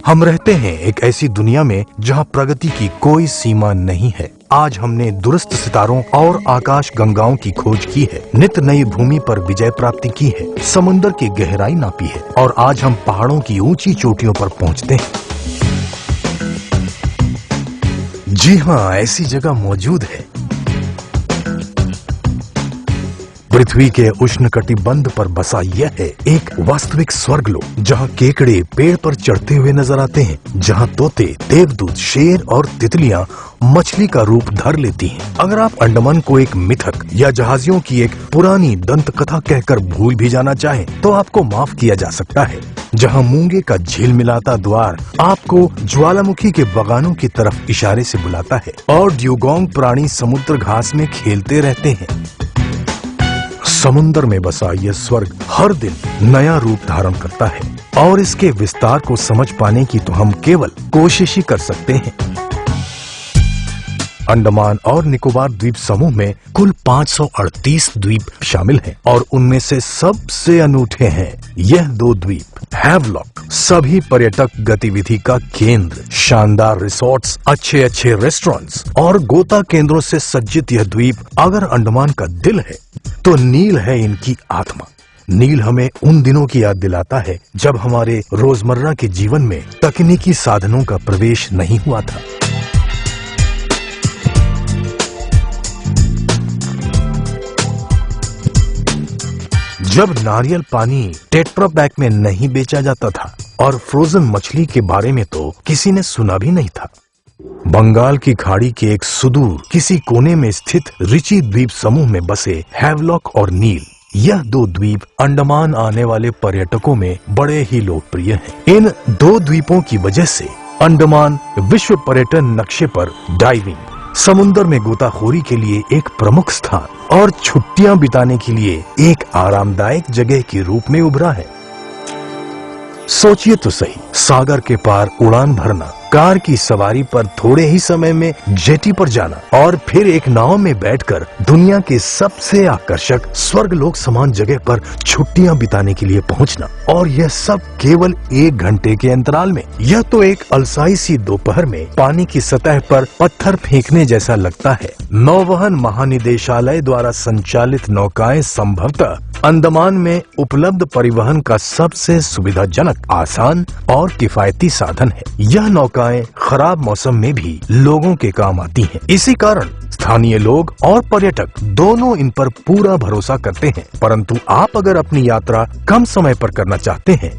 हम रहते हैं एक ऐसी दुनिया में जहां प्रगति की कोई सीमा नहीं है। आज हमने दुरुस्त सितारों और आकाश गंगाओं की खोज की है, नित नई भूमि पर विजय प्राप्ति की है, समुद्र की गहराई नापी है और आज हम पहाड़ों की ऊंची चोटियों पर पहुंचते हैं। जी हाँ, ऐसी जगह मौजूद है। पृथ्वी के उष्णकटिबंध पर बसा यह है एक वास्तविक स्वर्गलोक, जहाँ केकड़े पेड़ पर चढ़ते हुए नजर आते हैं, जहाँ तोते, देवदूत, शेर और तितलियां मछली का रूप धर लेती हैं। अगर आप अंडमान को एक मिथक या जहाजियों की एक पुरानी दंत कथा कहकर भूल भी जाना चाहें, तो आपको माफ किया जा सकता है। जहाँ मूंगे का झिलमिलाता द्वार आपको ज्वालामुखी के बगानों की तरफ इशारे से बुलाता है और ड्यूगोंग प्राणी समुद्र घास में खेलते रहते हैं। समुद्र में बसा यह स्वर्ग हर दिन नया रूप धारण करता है और इसके विस्तार को समझ पाने की तो हम केवल कोशिश ही कर सकते हैं। अंडमान और निकोबार द्वीप समूह में कुल 538 द्वीप शामिल हैं और उनमें से सबसे अनूठे हैं यह 2 द्वीप हैवलॉक, सभी पर्यटक गतिविधि का केंद्र, शानदार रिसोर्ट्स, अच्छे रेस्टोरेंट्स और गोता केंद्रों से सज्जित यह द्वीप अगर अंडमान का दिल है तो नील है इनकी आत्मा। नील हमें उन दिनों की याद दिलाता है जब हमारे रोजमर्रा के जीवन में तकनीकी साधनों का प्रवेश नहीं हुआ था। जब नारियल पानी टेट्रा पैक में नहीं बेचा जाता था और फ्रोजन मछली के बारे में तो किसी ने सुना भी नहीं था। बंगाल की खाड़ी के एक सुदूर किसी कोने में स्थित रिची द्वीप समूह में बसे हैवलॉक और नील, यह 2 द्वीप अंडमान आने वाले पर्यटकों में बड़े ही लोकप्रिय हैं। इन 2 द्वीपों की वजह से अंडमान विश्व पर्यटन नक्शे पर डाइविंग, समुद्र में गोताखोरी के लिए एक प्रमुख स्थान और छुट्टियां बिताने के लिए एक आरामदायक जगह के रूप में उभरा है। सोचिए तो सही, सागर के पार उड़ान भरना, कार की सवारी पर थोड़े ही समय में जेटी पर जाना और फिर एक नाव में बैठकर दुनिया के सबसे आकर्षक स्वर्गलोक समान जगह पर छुट्टियां बिताने के लिए पहुंचना, और यह सब केवल 1 घंटे के अंतराल में। यह तो एक अलसाई सी दोपहर में पानी की सतह पर पत्थर फेंकने जैसा लगता है। नौवहन महानिदेशालय द्वारा संचालित नौकाएं संभवतः अंडमान में उपलब्ध परिवहन का सबसे सुविधाजनक, आसान और किफायती साधन है। यह नौकाएं खराब मौसम में भी लोगों के काम आती हैं। इसी कारण स्थानीय लोग और पर्यटक दोनों इन पर पूरा भरोसा करते हैं। परंतु आप अगर अपनी यात्रा कम समय पर करना चाहते हैं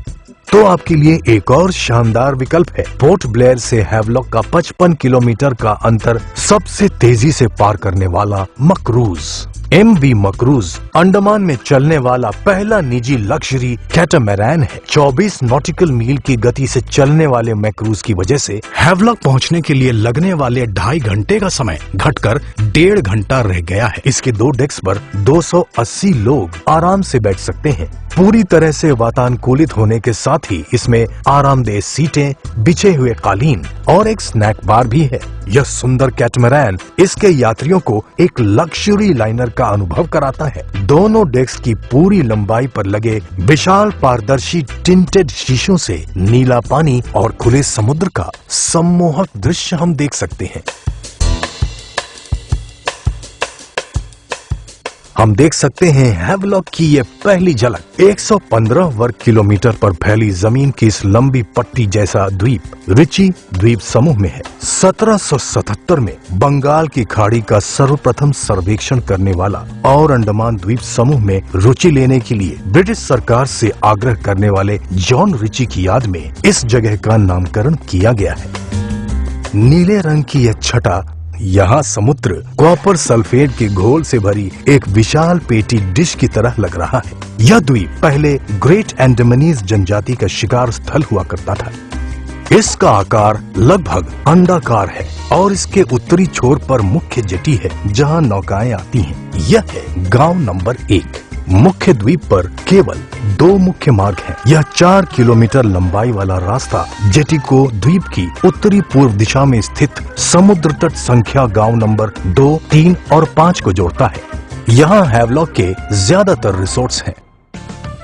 तो आपके लिए एक और शानदार विकल्प है। पोर्ट ब्लेयर से हैवलॉक का 55 किलोमीटर का अंतर सबसे तेजी से पार करने वाला मक्रूज MV मक्रूज अंडमान में चलने वाला पहला निजी लग्जरी कैटामैरान है। 24 नॉटिकल मील की गति से चलने वाले मैक्रूज की वजह से हैवलॉक पहुंचने के लिए लगने वाले 2.5 घंटे का समय घटकर 1.5 घंटा रह गया है। इसके 2 डेक्स पर 280 लोग आराम से बैठ सकते हैं। पूरी तरह से वातानुकूलित होने के साथ ही इसमें आरामदेह सीटें, बिछे हुए कालीन और एक स्नैक बार भी है। यह सुंदर कैटमैरान इसके यात्रियों को एक लग्जरी लाइनर का अनुभव कराता है। दोनों डेक्स की पूरी लंबाई पर लगे विशाल पारदर्शी टिंटेड शीशों से नीला पानी और खुले समुद्र का सम्मोहक दृश्य हम देख सकते हैं। हम देख सकते हैं हैवलॉक की ये पहली झलक। 115 वर्ग किलोमीटर पर फैली जमीन की इस लंबी पट्टी जैसा द्वीप रिची द्वीप समूह में है। 1777 में बंगाल की खाड़ी का सर्वप्रथम सर्वेक्षण करने वाला और अंडमान द्वीप समूह में रुचि लेने के लिए ब्रिटिश सरकार से आग्रह करने वाले जॉन रिची की याद में इस जगह का नामकरण किया गया है। नीले रंग की यह छटा यहाँ समुद्र कॉपर सल्फेट के घोल से भरी एक विशाल पेटी डिश की तरह लग रहा है। यह द्वीप पहले ग्रेट एंडमानीज जनजाति का शिकार स्थल हुआ करता था। इसका आकार लगभग अंडाकार है और इसके उत्तरी छोर पर मुख्य जेटी है जहाँ नौकाएं आती हैं। यह है गांव नंबर 1। मुख्य द्वीप पर केवल 2 मुख्य मार्ग हैं। यह 4 किलोमीटर लंबाई वाला रास्ता जेटी को द्वीप की उत्तरी पूर्व दिशा में स्थित समुद्र तट संख्या गांव नंबर 2, 3 और 5 को जोड़ता है। यहाँ हैवलॉक के ज्यादातर रिसोर्ट्स हैं।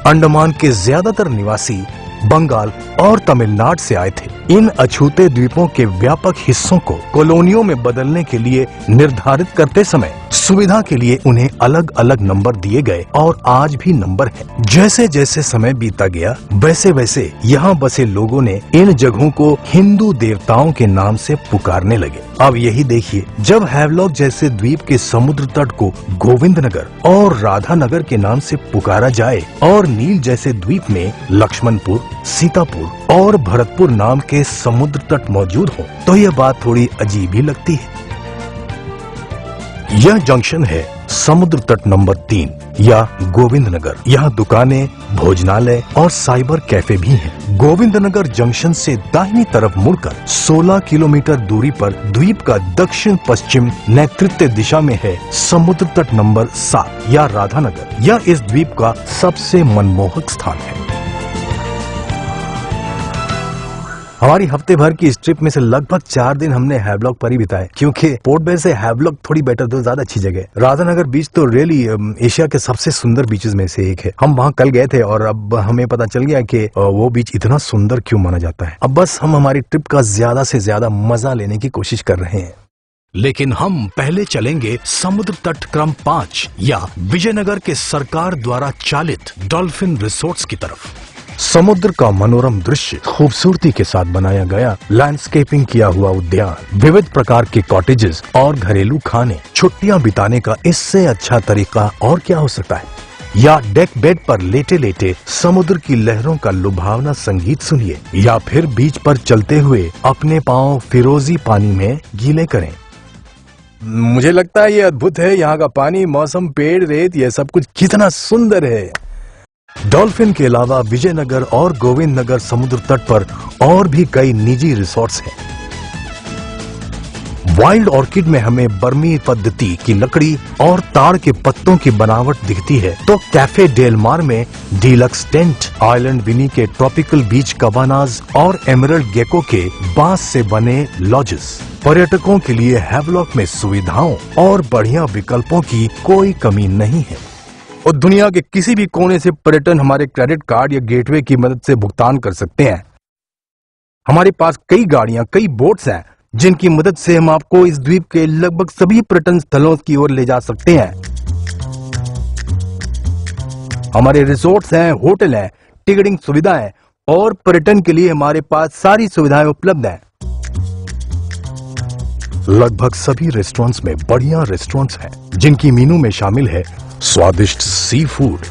अंडमान के ज्यादातर निवासी बंगाल और तमिलनाडु से आए थे। इन अछूते द्वीपों के व्यापक हिस्सों को कॉलोनियों में बदलने के लिए निर्धारित करते समय सुविधा के लिए उन्हें अलग अलग नंबर दिए गए और आज भी नंबर है। जैसे जैसे समय बीता गया वैसे वैसे यहाँ बसे लोगों ने इन जगहों को हिंदू देवताओं के नाम से पुकारने लगे। अब यही देखिए, जब हैवलॉक जैसे द्वीप के समुद्र तट को गोविंद नगर और राधा नगर के नाम से पुकारा जाए और नील जैसे द्वीप में लक्ष्मणपुर, सीतापुर और भरतपुर नाम के समुद्र तट मौजूद हो तो यह बात थोड़ी अजीब ही लगती है। यह जंक्शन है समुद्र तट नंबर 3 या गोविंद नगर। यहाँ दुकानें, भोजनालय और साइबर कैफे भी हैं। गोविंद नगर जंक्शन से दाहिनी तरफ मुड़कर 16 किलोमीटर दूरी पर द्वीप का दक्षिण पश्चिम नैऋत्य दिशा में है समुद्र तट नंबर 7 या राधा नगर। यह इस द्वीप का सबसे मनमोहक स्थान है। हमारी हफ्ते भर की इस ट्रिप में से लगभग 4 दिन हमने हैवलॉक पर ही बिताए, क्योंकि पोर्ट ब्लेयर से हैवलॉक थोड़ी बेटर तो ज्यादा अच्छी जगह है। राधानगर बीच तो रियली एशिया के सबसे सुंदर बीचेस में से एक है। हम वहाँ कल गए थे और अब हमें पता चल गया कि वो बीच इतना सुंदर क्यों माना जाता है। अब बस हम हमारी ट्रिप का ज्यादा से ज्यादा मजा लेने की कोशिश कर रहे हैं। लेकिन हम पहले चलेंगे समुद्र तट क्रम 5 या विजयनगर के सरकार द्वारा चालित डॉल्फिन रिसोर्ट्स की तरफ। समुद्र का मनोरम दृश्य, खूबसूरती के साथ बनाया गया लैंडस्केपिंग किया हुआ उद्यान, विविध प्रकार के कॉटेजेस और घरेलू खाने, छुट्टियां बिताने का इससे अच्छा तरीका और क्या हो सकता है। या डेक बेड पर लेटे लेटे समुद्र की लहरों का लुभावना संगीत सुनिए, या फिर बीच पर चलते हुए अपने पांव फिरोजी पानी में गीले करें। मुझे लगता है ये अद्भुत है। यहाँ का पानी, मौसम, पेड़, रेत, यह सब कुछ कितना सुंदर है। डॉल्फिन के अलावा विजयनगर और गोविंद नगर समुद्र तट पर और भी कई निजी रिसोर्ट्स हैं। वाइल्ड ऑर्किड में हमें बर्मी पद्धति की लकड़ी और ताड़ के पत्तों की बनावट दिखती है, तो कैफे डेल मार में डीलक्स टेंट, आइलैंड विनी के ट्रॉपिकल बीच कबानाज और एमरल्ड गेको के बांस से बने लॉजेस। पर्यटकों के लिए हैवलॉक में सुविधाओं और बढ़िया विकल्पों की कोई कमी नहीं है और दुनिया के किसी भी कोने से पर्यटन हमारे क्रेडिट कार्ड या गेटवे की मदद से भुगतान कर सकते हैं। हमारे पास कई गाड़ियां, कई बोट्स हैं जिनकी मदद से हम आपको इस द्वीप के लगभग सभी पर्यटन स्थलों की ओर ले जा सकते हैं। हमारे रिसोर्ट्स हैं, होटल हैं, टिकटिंग सुविधाएं और पर्यटन के लिए हमारे पास सारी सुविधाएं उपलब्ध हैं। लगभग सभी रेस्टोरेंट्स में बढ़िया रेस्टोरेंट्स हैं जिनकी मेनू में शामिल है स्वादिष्ट सी फूड।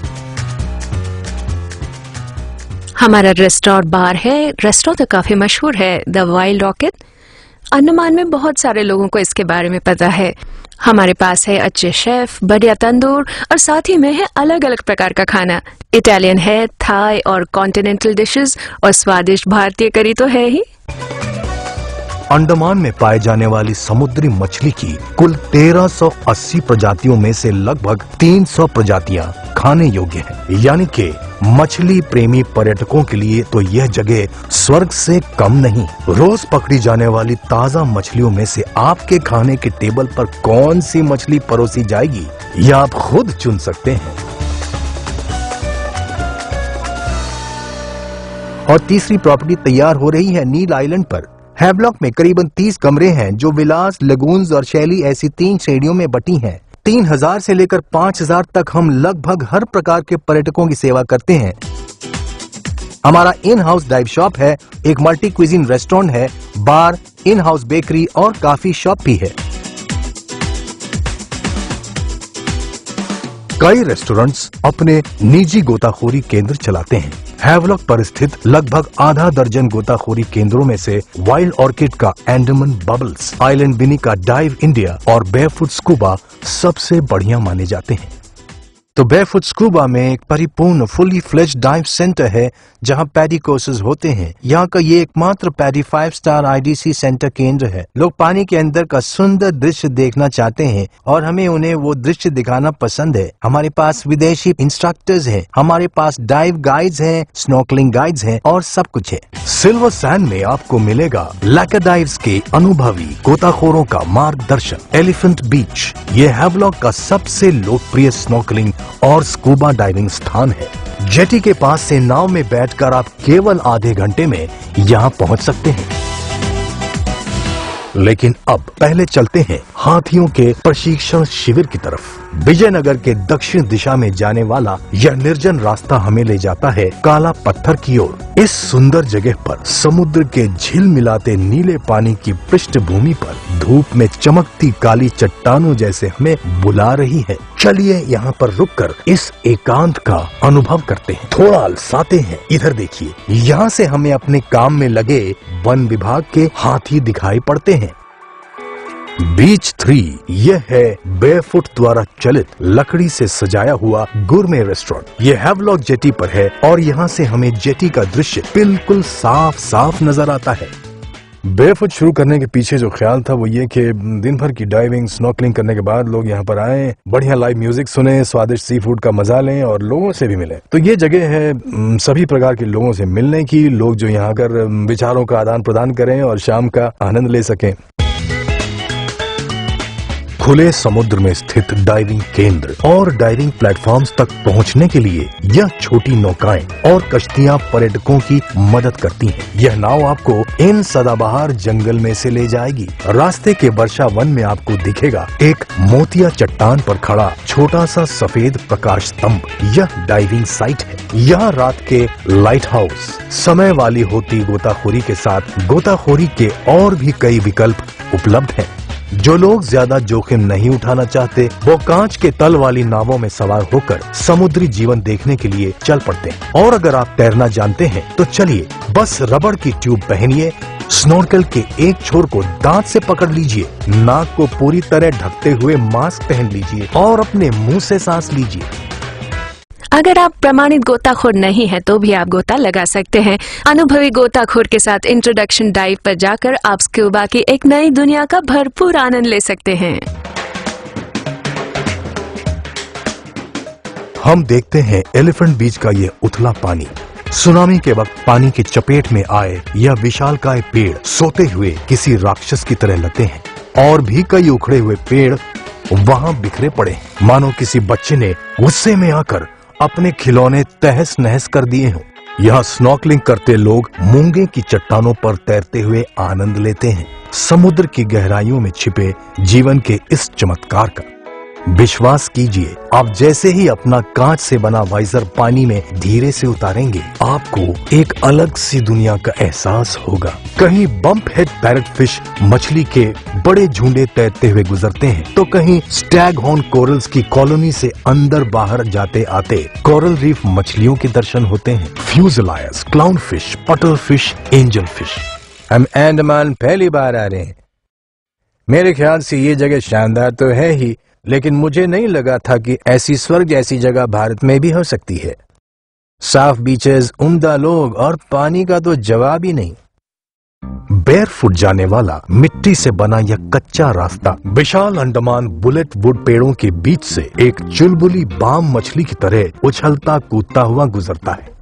हमारा रेस्टोरेंट बार है। रेस्टोरेंट तो काफी मशहूर है, द वाइल्ड ऑर्किड। अंडमान में बहुत सारे लोगों को इसके बारे में पता है। हमारे पास है अच्छे शेफ, बढ़िया तंदूर और साथ ही में है अलग अलग प्रकार का खाना। इटालियन है, थाई और कॉन्टिनेंटल डिशेस और स्वादिष्ट भारतीय करी तो है ही। अंडमान में पाए जाने वाली समुद्री मछली की कुल 1380 प्रजातियों में से लगभग 300 प्रजातियां खाने योग्य हैं। यानी कि मछली प्रेमी पर्यटकों के लिए तो यह जगह स्वर्ग से कम नहीं। रोज पकड़ी जाने वाली ताजा मछलियों में से आपके खाने के टेबल पर कौन सी मछली परोसी जाएगी, यह आप खुद चुन सकते हैं। और तीसरी प्रॉपर्टी तैयार हो रही है नील आइलैंड पर। हैवलॉक में करीबन 30 कमरे हैं जो विलास, लगून्स और शैली ऐसी 3 श्रेणियों में बटी हैं। 3000 से लेकर 5000 तक हम लगभग हर प्रकार के पर्यटकों की सेवा करते हैं। हमारा इन हाउस डाइव शॉप है, एक मल्टी क्विजीन रेस्टोरेंट है, बार, इन हाउस बेकरी और काफी शॉप भी है। कई रेस्टोरेंट्स अपने निजी गोताखोरी केंद्र चलाते हैं। हैवलॉक पर स्थित लगभग आधा दर्जन गोताखोरी केंद्रों में से वाइल्ड ऑर्किड का एंडमान बबल्स, आइलैंड विनी का डाइव इंडिया और बेयरफुट स्कूबा सबसे बढ़िया माने जाते हैं। तो बेयरफुट स्कूबा में एक परिपूर्ण फुली फ्लेज्ड डाइव सेंटर है जहां पैडी कोर्सेज होते हैं। यहाँ का ये एकमात्र पैडी 5 स्टार IDC सेंटर केंद्र है। लोग पानी के अंदर का सुंदर दृश्य देखना चाहते हैं और हमें उन्हें वो दृश्य दिखाना पसंद है। हमारे पास विदेशी इंस्ट्रक्टर्स हैं, हमारे पास डाइव गाइड्स हैं, स्नॉर्कलिंग गाइड्स हैं और सब कुछ है। सिल्वर सैंड में आपको मिलेगा लैकर डाइव्स के अनुभवी गोताखोरों का मार्गदर्शन। एलिफेंट बीच ये हैवलॉक का सबसे लोकप्रिय स्नॉर्कलिंग और स्कूबा डाइविंग स्थान है। जेटी के पास से नाव में बैठकर आप केवल आधे घंटे में यहाँ पहुँच सकते हैं। लेकिन अब पहले चलते हैं हाथियों के प्रशिक्षण शिविर की तरफ। विजयनगर के दक्षिण दिशा में जाने वाला यह निर्जन रास्ता हमें ले जाता है काला पत्थर की ओर। इस सुंदर जगह पर समुद्र के झिलमिलाते नीले पानी की पृष्ठभूमि पर धूप में चमकती काली चट्टानों जैसे हमें बुला रही है। चलिए यहाँ पर रुककर इस एकांत का अनुभव करते हैं, थोड़ा अलसाते हैं। इधर देखिए, यहाँ से हमें अपने काम में लगे वन विभाग के हाथी दिखाई पड़ते हैं। बीच 3 यह है बेयरफुट द्वारा चलित लकड़ी से सजाया हुआ गुरमे रेस्टोरेंट। यह हैवलॉक जेटी पर है और यहाँ से हमें जेटी का दृश्य बिल्कुल साफ साफ नजर आता है। बेयरफुट शुरू करने के पीछे जो ख्याल था वो ये कि दिन भर की डाइविंग स्नॉर्कलिंग करने के बाद लोग यहाँ पर आए, बढ़िया लाइव म्यूजिक सुने, स्वादिष्ट सी फूड का मजा लें और लोगों से भी मिले। तो ये जगह है सभी प्रकार के लोगों से मिलने की, लोग जो यहाँ आकर विचारों का आदान प्रदान करें और शाम का आनंद ले सकें। खुले समुद्र में स्थित डाइविंग केंद्र और डाइविंग प्लेटफॉर्म्स तक पहुंचने के लिए यह छोटी नौकाएं और कश्तियां पर्यटकों की मदद करती हैं। यह नाव आपको इन सदाबहार जंगल में से ले जाएगी। रास्ते के वर्षा वन में आपको दिखेगा एक मोतिया चट्टान पर खड़ा छोटा सा सफेद प्रकाश स्तंभ। यह डाइविंग साइट है। यहाँ रात के लाइट हाउस, समय वाली होती गोताखोरी के साथ गोताखोरी के और भी कई विकल्प उपलब्ध हैं। जो लोग ज्यादा जोखिम नहीं उठाना चाहते वो कांच के तल वाली नावों में सवार होकर समुद्री जीवन देखने के लिए चल पड़ते हैं। और अगर आप तैरना जानते हैं तो चलिए बस रबड़ की ट्यूब पहनिए, स्नॉर्कल के एक छोर को दांत से पकड़ लीजिए, नाक को पूरी तरह ढकते हुए मास्क पहन लीजिए और अपने मुंह से सांस लीजिए। अगर आप प्रमाणित गोताखोर नहीं हैं तो भी आप गोता लगा सकते हैं। अनुभवी गोताखोर के साथ इंट्रोडक्शन डाइव पर जाकर आप स्कूबा की एक नई दुनिया का भरपूर आनंद ले सकते हैं। हम देखते हैं एलिफेंट बीच का यह उथला पानी। सुनामी के वक्त पानी की चपेट में आए यह विशालकाय पेड़ सोते हुए किसी राक्षस की तरह लगते हैं और भी कई उखड़े हुए पेड़ वहाँ बिखरे पड़े, मानो किसी बच्चे ने गुस्से में आकर अपने खिलौने तहस नहस कर दिए हों। यहाँ स्नॉर्कलिंग करते लोग मूंगे की चट्टानों पर तैरते हुए आनंद लेते हैं, समुद्र की गहराइयों में छिपे जीवन के इस चमत्कार का। विश्वास कीजिए, आप जैसे ही अपना कांच से बना वाइजर पानी में धीरे से उतारेंगे आपको एक अलग सी दुनिया का एहसास होगा। कहीं बम्प हेड पैरट फिश मछली के बड़े झुंडे तैरते हुए गुजरते हैं तो कहीं स्टैग हॉर्न कोरल्स की कॉलोनी से अंदर बाहर जाते आते कोरल रीफ मछलियों के दर्शन होते हैं। फ्यूजलायस, क्लाउन फिश, पटल फिश, एंजल फिश। हम अंडमान पहली बार आ रहे हैं। मेरे ख्याल से ये जगह शानदार तो है ही, लेकिन मुझे नहीं लगा था कि ऐसी स्वर्ग जैसी जगह भारत में भी हो सकती है। साफ बीचेस, उम्दा लोग और पानी का तो जवाब ही नहीं। बेयरफुट जाने वाला मिट्टी से बना यह कच्चा रास्ता विशाल अंडमान बुलेट वुड पेड़ों के बीच से एक चुलबुली बाम मछली की तरह उछलता कूदता हुआ गुजरता है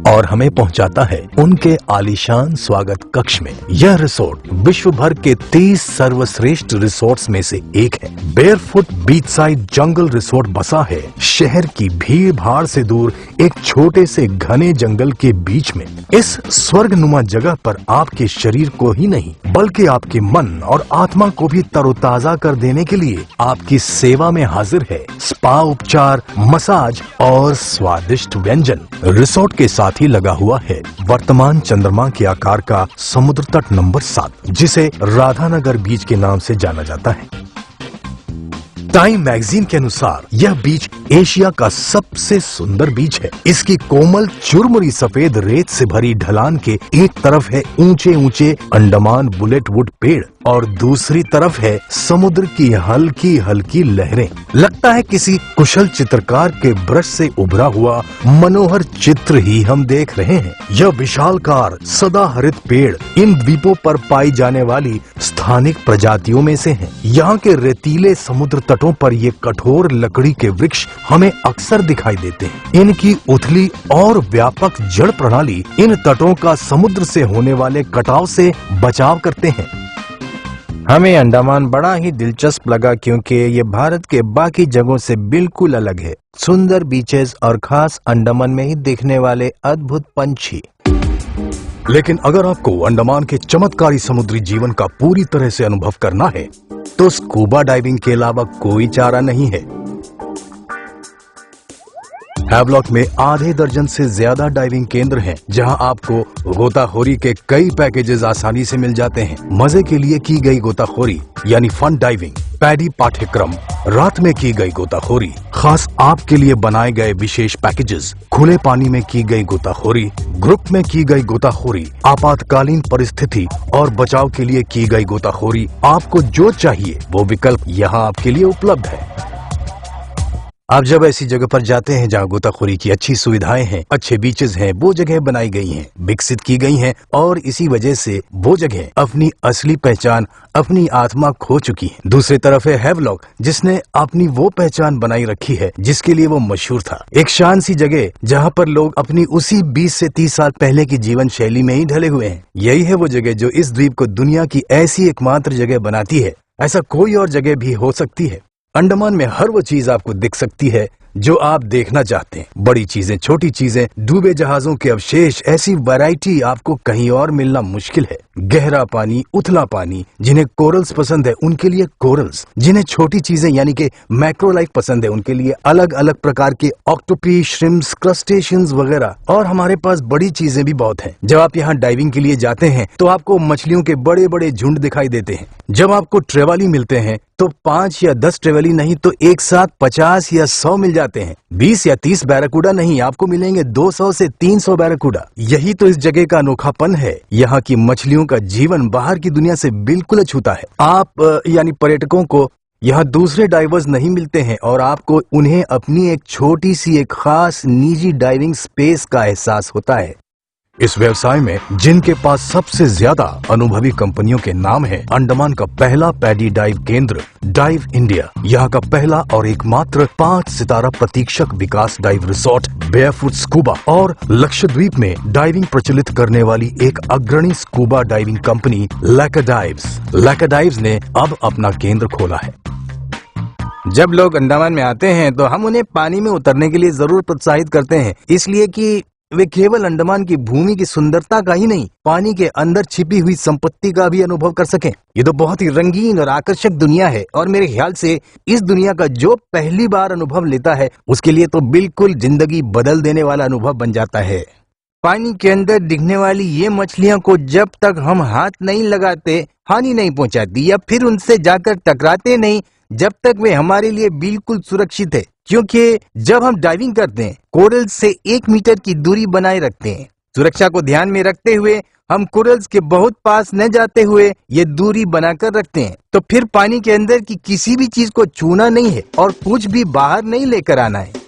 और हमें पहुंचाता है उनके आलीशान स्वागत कक्ष में। यह रिसोर्ट विश्व भर के 30 सर्वश्रेष्ठ रिसोर्ट्स में से एक है। बेयरफुट बीच साइड जंगल रिसोर्ट बसा है शहर की भीड़ भाड़ से दूर एक छोटे से घने जंगल के बीच में। इस स्वर्गनुमा जगह पर आपके शरीर को ही नहीं बल्कि आपके मन और आत्मा को भी तरोताजा कर देने के लिए आपकी सेवा में हाजिर है स्पा उपचार, मसाज और स्वादिष्ट व्यंजन। रिसोर्ट के साथ ही लगा हुआ है वर्तमान चंद्रमा के आकार का समुद्र तट नंबर 7, जिसे राधानगर बीच के नाम से जाना जाता है। टाइम मैगजीन के अनुसार यह बीच एशिया का सबसे सुंदर बीच है। इसकी कोमल चुरमुरी सफेद रेत से भरी ढलान के एक तरफ है ऊंचे ऊंचे अंडमान बुलेट वुड पेड़ और दूसरी तरफ है समुद्र की हल्की हल्की लहरें। लगता है किसी कुशल चित्रकार के ब्रश से उभरा हुआ मनोहर चित्र ही हम देख रहे हैं। यह विशालकार सदाहरित पेड़ इन द्वीपों पर पाई जाने वाली स्थानिक प्रजातियों में से हैं। यहाँ के रेतीले समुद्र तटों पर ये कठोर लकड़ी के वृक्ष हमें अक्सर दिखाई देते हैं। इनकी उथली और व्यापक जड़ प्रणाली इन तटों का समुद्र से होने वाले कटाव से बचाव करते हैं। हमें अंडमान बड़ा ही दिलचस्प लगा क्योंकि ये भारत के बाकी जगहों से बिल्कुल अलग है। सुंदर बीचेस और खास अंडमान में ही दिखने वाले अद्भुत पंछी। लेकिन अगर आपको अंडमान के चमत्कारी समुद्री जीवन का पूरी तरह से अनुभव करना है तो स्कूबा डाइविंग के अलावा कोई चारा नहीं है। हैवलॉक में आधे दर्जन से ज्यादा डाइविंग केंद्र हैं, जहां आपको गोताखोरी के कई पैकेजेस आसानी से मिल जाते हैं। मजे के लिए की गई गोताखोरी यानी फन डाइविंग, पैडी पाठ्यक्रम, रात में की गई गोताखोरी, खास आपके लिए बनाए गए विशेष पैकेजेस, खुले पानी में की गई गोताखोरी, ग्रुप में की गई गोताखोरी, आपातकालीन परिस्थिति और बचाव के लिए की गई गोताखोरी। आपको जो चाहिए वो विकल्प यहाँ आपके लिए उपलब्ध है। आप जब ऐसी जगह पर जाते हैं जहाँ गोताखोरी की अच्छी सुविधाएं हैं, अच्छे बीचेस हैं, वो जगह बनाई गई हैं, विकसित की गई हैं और इसी वजह से वो जगह अपनी असली पहचान, अपनी आत्मा खो चुकी है। दूसरी तरफ है हैवलॉक, जिसने अपनी वो पहचान बनाई रखी है जिसके लिए वो मशहूर था। एक शान सी जगह जहाँ पर लोग अपनी उसी 20 से 30 साल पहले की जीवन शैली में ही ढले हुए हैं। यही है वो जगह जो इस द्वीप को दुनिया की ऐसी एकमात्र जगह बनाती है। ऐसा कोई और जगह भी हो सकती है। अंडमान में हर वो चीज आपको दिख सकती है जो आप देखना चाहते हैं। बड़ी चीजें, छोटी चीजें, डूबे जहाजों के अवशेष, ऐसी वैरायटी आपको कहीं और मिलना मुश्किल है। गहरा पानी, उथला पानी, जिन्हें कोरल्स पसंद है उनके लिए कोरल्स, जिन्हें छोटी चीजें यानी कि मैक्रो लाइफ पसंद है उनके लिए अलग अलग प्रकार के ऑक्टोपी, श्रिम्प्स, क्रस्टेशियंस वगैरह। और हमारे पास बड़ी चीजें भी बहुत हैं। जब आप यहाँ डाइविंग के लिए जाते हैं तो आपको मछलियों के बड़े बड़े झुंड दिखाई देते हैं। जब आपको ट्रेवाली मिलते हैं तो 5 या 10 ट्रेवली नहीं तो एक साथ 50 या 100 मिल जाते हैं। 20 या 30 बैराकूडा नहीं, आपको मिलेंगे 200 से 300 बैराकूडा। यही तो इस जगह का अनोखापन है। यहाँ की मछलियों का जीवन बाहर की दुनिया से बिल्कुल अछूता है। आप यानी पर्यटकों को यहाँ दूसरे डाइवर्स नहीं मिलते हैं और आपको उन्हें अपनी एक छोटी सी एक खास निजी डाइविंग स्पेस का एहसास होता है। इस व्यवसाय में जिनके पास सबसे ज्यादा अनुभवी कंपनियों के नाम है, अंडमान का पहला पैडी डाइव केंद्र डाइव इंडिया, यहाँ का पहला और एकमात्र 5 सितारा प्रतीक्षक विकास डाइव रिसोर्ट बेयरफुट स्कूबा और लक्षद्वीप में डाइविंग प्रचलित करने वाली एक अग्रणी स्कूबा डाइविंग कंपनी लैकाडाइव्स ने अब अपना केंद्र खोला है। जब लोग अंडमान में आते हैं तो हम उन्हें पानी में उतरने के लिए जरूर प्रोत्साहित करते हैं, इसलिए कि वे केवल अंडमान की भूमि की सुंदरता का ही नहीं, पानी के अंदर छिपी हुई संपत्ति का भी अनुभव कर सकें। ये तो बहुत ही रंगीन और आकर्षक दुनिया है और मेरे ख्याल से इस दुनिया का जो पहली बार अनुभव लेता है उसके लिए तो बिल्कुल जिंदगी बदल देने वाला अनुभव बन जाता है। पानी के अंदर दिखने वाली ये मछलियों को जब तक हम हाथ नहीं लगाते हानि नहीं पहुंचाती या फिर उनसे जाकर टकराते नहीं, जब तक वे हमारे लिए बिल्कुल सुरक्षित है। क्योंकि जब हम डाइविंग करते हैं कोरल्स से 1 मीटर की दूरी बनाए रखते हैं। सुरक्षा को ध्यान में रखते हुए हम कोरल्स के बहुत पास न जाते हुए ये दूरी बनाकर रखते हैं। तो फिर पानी के अंदर की किसी भी चीज को छूना नहीं है और कुछ भी बाहर नहीं लेकर आना है।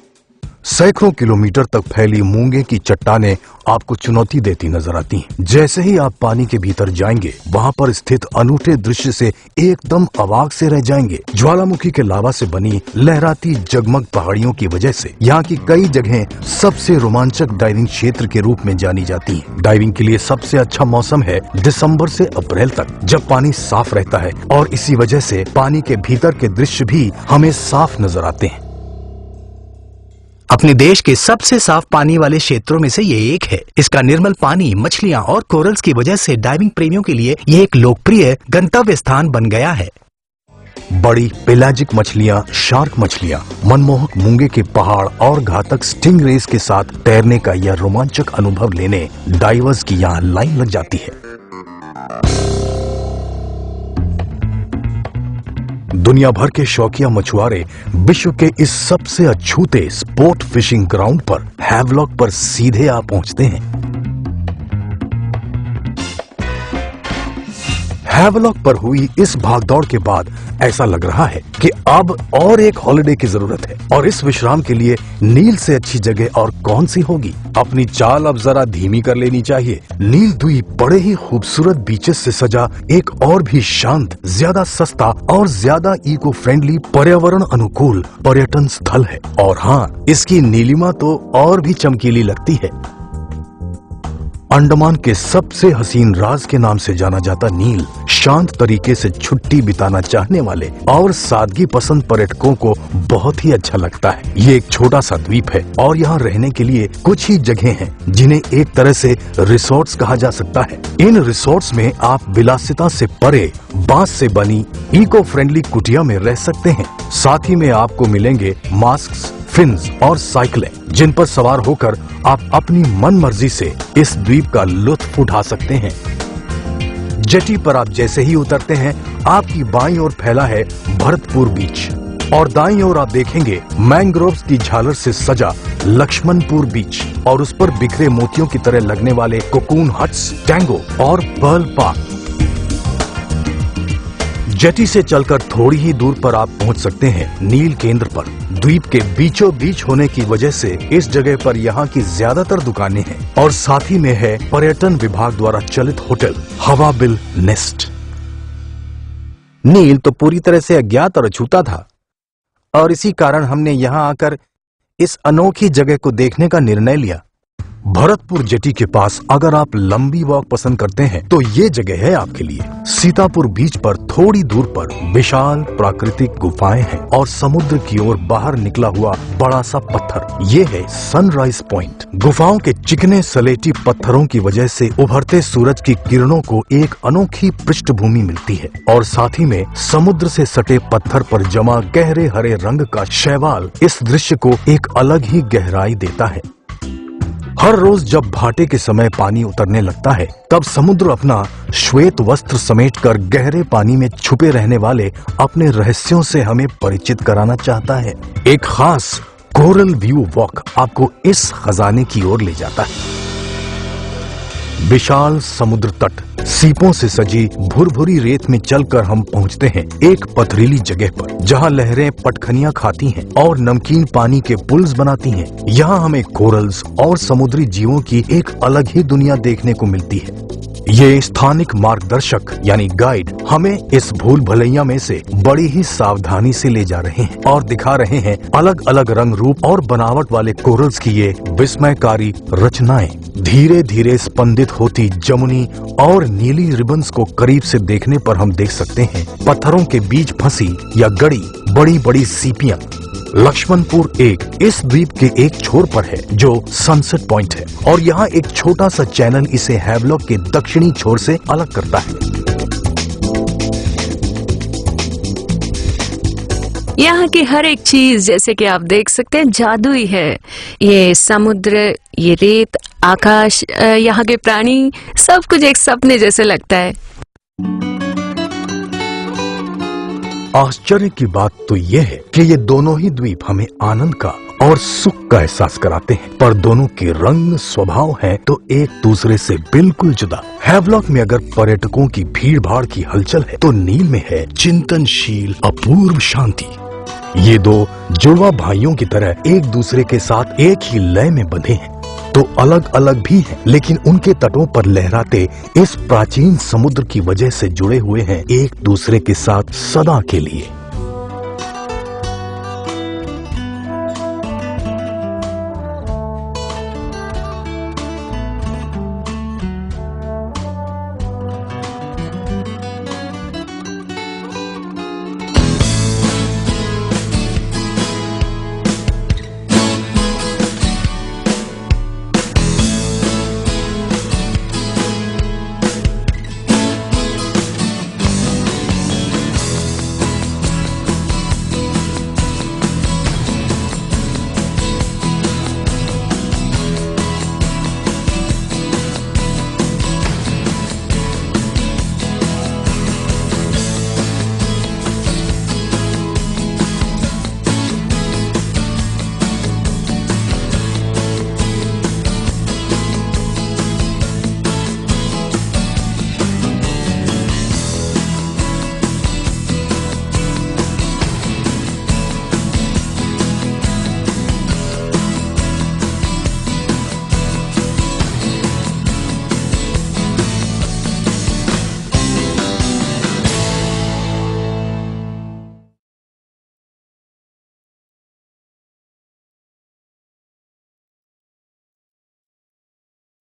सैकड़ों किलोमीटर तक फैली मूंगे की चट्टानें आपको चुनौती देती नजर आती हैं। जैसे ही आप पानी के भीतर जाएंगे वहां पर स्थित अनूठे दृश्य से एकदम अवाक से रह जाएंगे। ज्वालामुखी के लावा से बनी लहराती जगमग पहाड़ियों की वजह से यहाँ की कई जगहें सबसे रोमांचक डाइविंग क्षेत्र के रूप में जानी जाती हैं। डाइविंग के लिए सबसे अच्छा मौसम है दिसंबर से अप्रैल तक, जब पानी साफ रहता है और इसी वजह से पानी के भीतर के दृश्य भी हमें साफ नजर आते हैं। अपने देश के सबसे साफ पानी वाले क्षेत्रों में से ये एक है। इसका निर्मल पानी, मछलियां और कोरल्स की वजह से डाइविंग प्रेमियों के लिए ये एक लोकप्रिय गंतव्य स्थान बन गया है। बड़ी पेलाजिक मछलियां, शार्क मछलियां, मनमोहक मूंगे के पहाड़ और घातक स्टिंग रेस के साथ तैरने का यह रोमांचक अनुभव लेने डाइवर्स की यहाँ लाइन लग जाती है। दुनिया भर के शौकिया मछुआरे विश्व के इस सबसे अछूते स्पोर्ट फिशिंग ग्राउंड पर हैवलॉक पर सीधे आ पहुंचते हैं। हैवलॉक पर हुई इस भागदौड़ के बाद ऐसा लग रहा है कि अब और एक हॉलिडे की जरूरत है और इस विश्राम के लिए नील से अच्छी जगह और कौन सी होगी। अपनी चाल अब जरा धीमी कर लेनी चाहिए। नील द्वीप बड़े ही खूबसूरत बीचेस से सजा एक और भी शांत, ज्यादा सस्ता और ज्यादा इको फ्रेंडली, पर्यावरण अनुकूल पर्यटन स्थल है। और हाँ, इसकी नीलिमा तो और भी चमकीली लगती है। अंडमान के सबसे हसीन राज के नाम से जाना जाता नील शांत तरीके से छुट्टी बिताना चाहने वाले और सादगी पसंद पर्यटकों को बहुत ही अच्छा लगता है। ये एक छोटा सा द्वीप है और यहाँ रहने के लिए कुछ ही जगह हैं, जिन्हें एक तरह से रिसोर्ट्स कहा जा सकता है। इन रिसोर्ट्स में आप विलासिता से परे बांस से बनी इको फ्रेंडली कुटिया में रह सकते हैं। साथ ही में आपको मिलेंगे मास्क, फिन्स और साइकिलें, जिन पर सवार होकर आप अपनी मन मर्जी से इस द्वीप का लुत्फ उठा सकते हैं। जेटी पर आप जैसे ही उतरते हैं, आपकी बाईं ओर फैला है भरतपुर बीच और दाईं ओर आप देखेंगे मैंग्रोव्स की झालर से सजा लक्ष्मणपुर बीच और उस पर बिखरे मोतियों की तरह लगने वाले कोकून हट्स, टैंगो और पर्ल पार्क। जेटी से चलकर थोड़ी ही दूर पर आप पहुंच सकते हैं नील केंद्र पर। द्वीप के बीचों बीच होने की वजह से इस जगह पर यहाँ की ज्यादातर दुकानें हैं और साथ ही में है पर्यटन विभाग द्वारा चलित होटल हवाबिल नेस्ट। नील तो पूरी तरह से अज्ञात और अछूता था और इसी कारण हमने यहाँ आकर इस अनोखी जगह को देखने का निर्णय लिया। भरतपुर जेटी के पास अगर आप लंबी वॉक पसंद करते हैं तो ये जगह है आपके लिए। सीतापुर बीच पर थोड़ी दूर पर विशाल प्राकृतिक गुफाएं हैं और समुद्र की ओर बाहर निकला हुआ बड़ा सा पत्थर, ये है सनराइज पॉइंट। गुफाओं के चिकने सलेटी पत्थरों की वजह से उभरते सूरज की किरणों को एक अनोखी पृष्ठभूमि मिलती है और साथ ही में समुद्र से सटे पत्थर पर जमा गहरे हरे रंग का शैवाल इस दृश्य को एक अलग ही गहराई देता है। हर रोज जब भाटे के समय पानी उतरने लगता है, तब समुद्र अपना श्वेत वस्त्र समेटकर गहरे पानी में छुपे रहने वाले अपने रहस्यों से हमें परिचित कराना चाहता है। एक खास कोरल व्यू वॉक आपको इस खजाने की ओर ले जाता है। विशाल समुद्र तट, सीपों से सजी भुरभुरी रेत में चलकर हम पहुंचते हैं एक पथरीली जगह पर, जहां लहरें पटखनियां खाती हैं और नमकीन पानी के पुल्स बनाती हैं। यहाँ हमें कोरल्स और समुद्री जीवों की एक अलग ही दुनिया देखने को मिलती है। ये स्थानिक मार्गदर्शक यानी गाइड हमें इस भूल भुलैया में से बड़ी ही सावधानी से ले जा रहे हैं और दिखा रहे हैं अलग अलग रंग रूप और बनावट वाले कोरल्स की ये विस्मयकारी रचनाएं। धीरे धीरे स्पंदित होती जमुनी और नीली रिबन्स को करीब से देखने पर हम देख सकते हैं पत्थरों के बीच फंसी या गड़ी बड़ी बड़ी सीपियां। लक्ष्मणपुर एक इस द्वीप के एक छोर पर है जो सनसेट पॉइंट है और यहाँ एक छोटा सा चैनल इसे हैवलॉक के दक्षिणी छोर से अलग करता है। यहाँ की हर एक चीज जैसे कि आप देख सकते हैं जादुई है। ये समुद्र, ये रेत, आकाश, यहाँ के प्राणी, सब कुछ एक सपने जैसे लगता है। आश्चर्य की बात तो यह है कि ये दोनों ही द्वीप हमें आनंद का और सुख का एहसास कराते हैं, पर दोनों के रंग स्वभाव हैं तो एक दूसरे से बिल्कुल जुदा। हैवलॉक में अगर पर्यटकों की भीड़ भाड़ की हलचल है तो नील में है चिंतनशील अपूर्व शांति। ये दो जुड़वा भाइयों की तरह एक दूसरे के साथ एक ही लय में बंधे हैं, तो अलग अलग भी हैं, लेकिन उनके तटों पर लहराते इस प्राचीन समुद्र की वजह से जुड़े हुए हैं एक दूसरे के साथ सदा के लिए।